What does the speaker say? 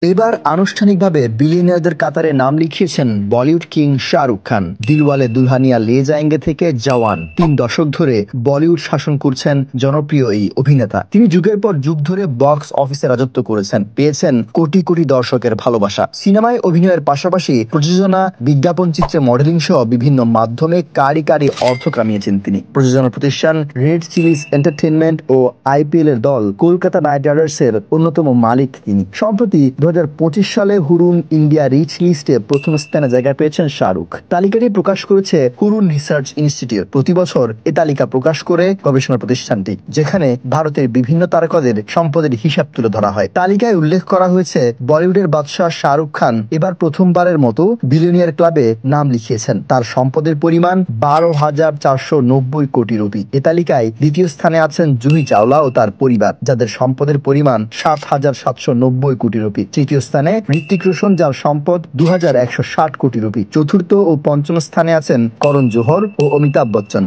এবার আনুষ্ঠানিকভাবে বিলিয়নিয়ারদের কাতারে নাম লিখিয়েছেন বলিউড কিং শাহরুখ খান। দিলওয়ালে দুলহানিয়া লে জায়েঙ্গে থেকে জওয়ান ৩ দশক ধরে বলিউড শাসন করছেন জনপ্রিয় এই অভিনেতা। তিনি যুগের পর যুগ ধরে বক্স অফিসে রাজত্ব করেছেন, পেয়েছেন কোটি কোটি দর্শকের ভালোবাসা। সিনেমায় অভিনয়ের পাশাপাশি প্রযোজনা, বিজ্ঞাপন চিত্রে মডেলিং সহ বিভিন্ন মাধ্যমে কারি কারি অর্থ কামিয়েছেন তিনি। প্রযোজনা প্রতিষ্ঠান রেড চিলিজ এন্টারটেইনমেন্ট ও আইপিএল এর দল কলকাতা নাইট রাইডার্সের অন্যতম মালিক তিনি। সম্প্রতি ২০২৫ সালে হুরুন ইন্ডিয়া রিচ লিস্টে প্রথম স্থানে জায়গা পেয়েছেন শাহরুখ। তালিকাটি প্রকাশ করেছে হুরুন রিসার্চ ইনস্টিটিউট। প্রতি বছর এ তালিকা প্রকাশ করে গবেষণা প্রতিষ্ঠানটি, যেখানে ভারতের বিভিন্ন তারকাদের সম্পদের হিসাব তুলে ধরা হয়। তালিকায় উল্লেখ করা হয়েছে বলিউডের বাদশাহ শাহরুখ খান এবার প্রথমবারের মতো বিলিয়নিয়ার ক্লাবে নাম লিখিয়েছেন। তার সম্পদের পরিমাণ ১২,৪৯০ কোটি রুপি। এ তালিকায় দ্বিতীয় স্থানে আছেন জুহি চাওলা ও তার পরিবার, যাদের সম্পদের পরিমাণ ৭,৭৯০ কোটি রুপি। তৃতীয় স্থানে ঋত্বিক রোশন, যার সম্পদ ২,১৬০ কোটি রুপি। চতুর্থ ও পঞ্চম স্থানে আছেন করণ জোহর ও অমিতাভ বচ্চন।